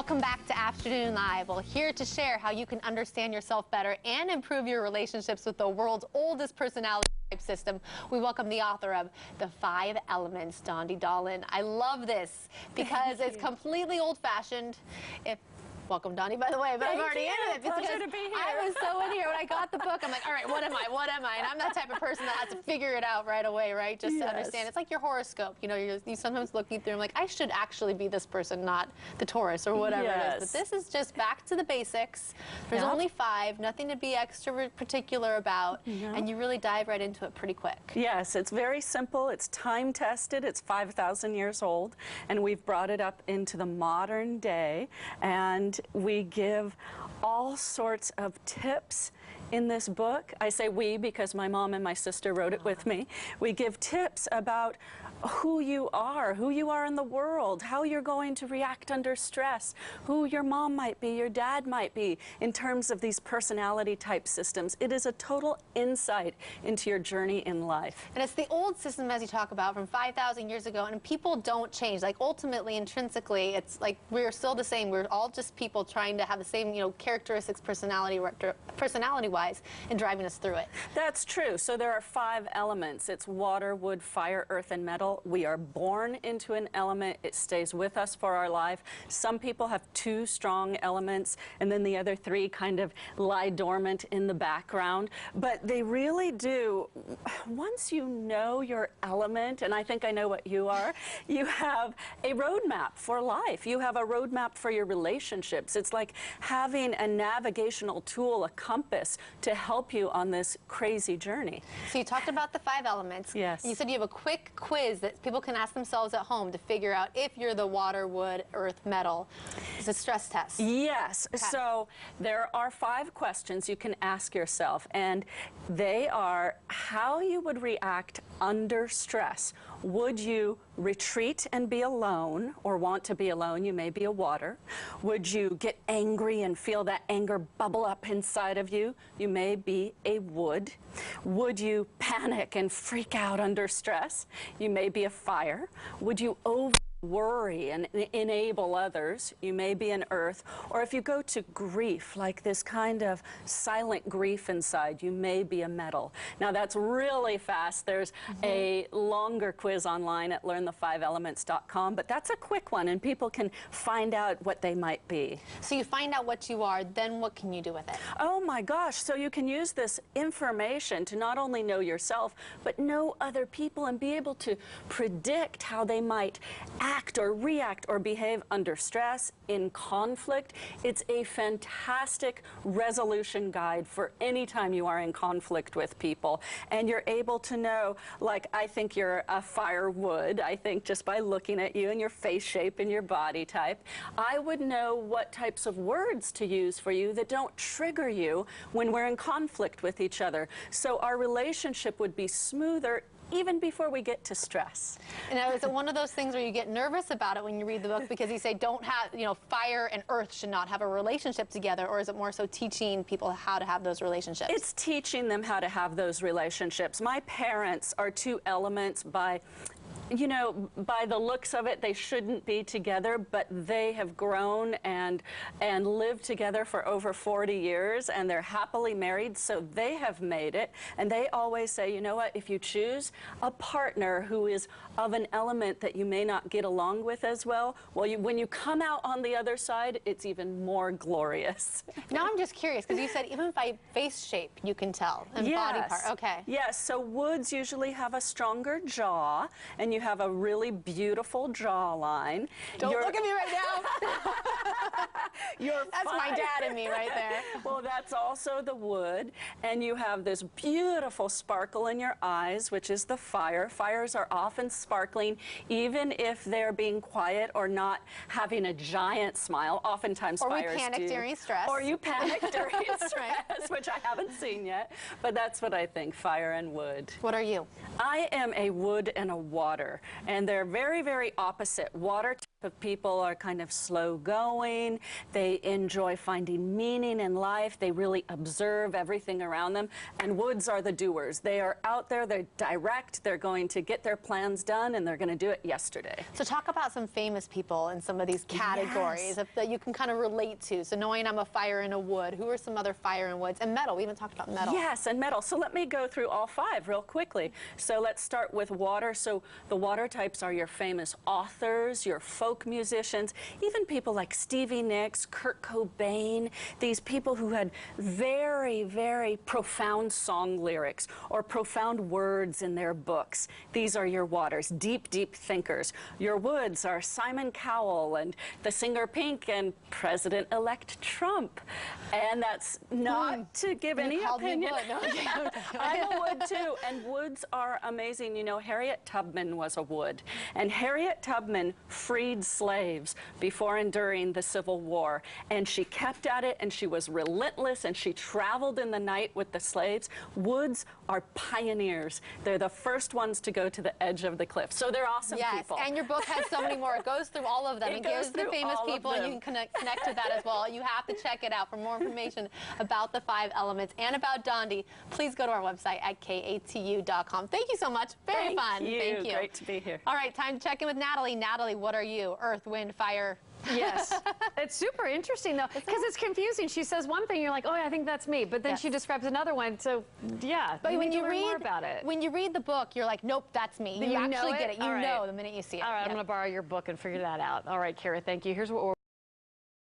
Welcome back to Afternoon Live. Well, here to share how you can understand yourself better and improve your relationships with the world's oldest personality type system, we welcome the author of The 5 Elements, Dondi Dahlin. I love this because it's completely old-fashioned. Welcome, Dondi, by the way, but I'm already in it. Pleasure to be here. I was so in here when I got the book. I'm like, all right, what am I? What am I? And I'm that type of person that has to figure it out right away, right? Just to understand. It's like your horoscope. You know, you sometimes looking through, I'm like, I should actually be this person, not the Taurus or whatever it is. But this is just back to the basics. There's only 5, nothing to be extra particular about, and you really dive right into it pretty quick. Yes, it's very simple. It's time-tested. It's 5,000 years old, and we've brought it up into the modern day, and we give all sorts of tips in this book. I say we because my mom and my sister wrote it with me. We give tips about who you are in the world, how you're going to react under stress, who your mom might be, your dad might be, in terms of these personality type systems. It is a total insight into your journey in life. And it's the old system, as you talk about, from 5,000 years ago, and people don't change. Like, ultimately, intrinsically, it's like we're still the same. We're all just people trying to have the same, you know, characteristics personality-wise and driving us through it. That's true. So there are 5 elements. It's water, wood, fire, earth, and metal. We are born into an element. It stays with us for our life. Some people have 2 strong elements, and then the other 3 kind of lie dormant in the background. But they really do. Once you know your element, and I think I know what you are, you have a roadmap for life. You have a roadmap for your relationships. It's like having a navigational tool, a compass, to help you on this crazy journey. So you talked about the 5 elements. Yes. You said you have a quick quiz that people can ask themselves at home to figure out if you're the water, wood, earth, metal. It's a stress test. Yes. Okay. So there are 5 questions you can ask yourself, and they are how you would react under stress. Would you retreat and be alone, or want to be alone? You may be a water. Would you get angry and feel that anger bubble up inside of you? You may be a wood. Would you panic and freak out under stress? You may be a fire. Would you worry and enable others? You may be an earth. Or if you go to grief, like this kind of silent grief inside, you may be a metal. Now that's really fast. There's a longer quiz online at learnthefiveelements.com, but that's a quick one, and people can find out what they might be. So you find out what you are, then what can you do with it? Oh my gosh, so you can use this information to not only know yourself, but know other people and be able to predict how they might act or react or behave under stress, in conflict. It's a fantastic resolution guide for any time you are in conflict with people. And you're able to know, like, I think you're a firewood. I think just by looking at you and your face shape and your body type, I would know what types of words to use for you that don't trigger you when we're in conflict with each other. So our relationship would be smoother even before we get to stress. And is it one of those things where you get nervous about it when you read the book because you say don't have, you know, fire and earth should not have a relationship together, or is it more so teaching people how to have those relationships? It's teaching them how to have those relationships. My parents are 2 elements by, you know, by the looks of it, they shouldn't be together, but they have grown and lived together for over 40 years, and they're happily married, so they have made it. And they always say, you know what, if you choose a partner who is of an element that you may not get along with as well, when you come out on the other side, it's even more glorious. Now I'm just curious, because you said even by face shape you can tell, and body part. Okay. Yes, so woods usually have a stronger jaw, and you have a really beautiful jawline. Don't look at me right now. That's my dad and me right there. Well, that's also the wood, and you have this beautiful sparkle in your eyes, which is the fire. Fires are often sparkling, even if they're being quiet or not having a giant smile. Oftentimes fires do. Or we panic during stress. Or you panic during stress, which I haven't seen yet. But that's what I think, fire and wood. What are you? I am a wood and a water. water, and they're very, very opposite. Water type of people are kind of slow going. They enjoy finding meaning in life. They really observe everything around them. And woods are the doers. They are out there, they're direct, they're going to get their plans done, and they're going to do it yesterday. So talk about some famous people in some of these categories that you can kind of relate to. So knowing I'm a fire and a wood, who are some other fire and woods? And metal, we haven't talked about metal. Yes, and metal. So let me go through all 5 real quickly. So let's start with water. So the water types are your famous authors, your folk musicians, even people like Stevie Nicks, Kurt Cobain, these people who had very, very profound song lyrics or profound words in their books. These are your waters, deep, deep thinkers. Your woods are Simon Cowell and the singer Pink and President-elect Trump. And that's not to give any opinion. No, I'm a wood too, and woods are amazing. You know, Harriet Tubman was a wood, and Harriet Tubman freed slaves before and during the Civil War, and she kept at it, and she was relentless, and she traveled in the night with the slaves. Woods are pioneers. They're the first ones to go to the edge of the cliff, so they're awesome people. And your book has so many more. It goes through all of them. It gives the famous people, and you can connect to that as well. You have to check it out. For more information about the 5 elements and about Dondi, please go to our website at KATU.com. Thank you so much. Very fun. Thank you. Great to be here. All right, time to check in with Natalie. Natalie, what are you? Earth, wind, fire? Yes. It's super interesting, though, because it's confusing. She says one thing, you're like, oh, I think that's me. But then she describes another one. So, yeah. But when you read more about it. When you read the book, you're like, nope, that's me. You actually get it. You know the minute you see it. All right, I'm going to borrow your book and figure that out. All right, Kara, thank you. Here's what we're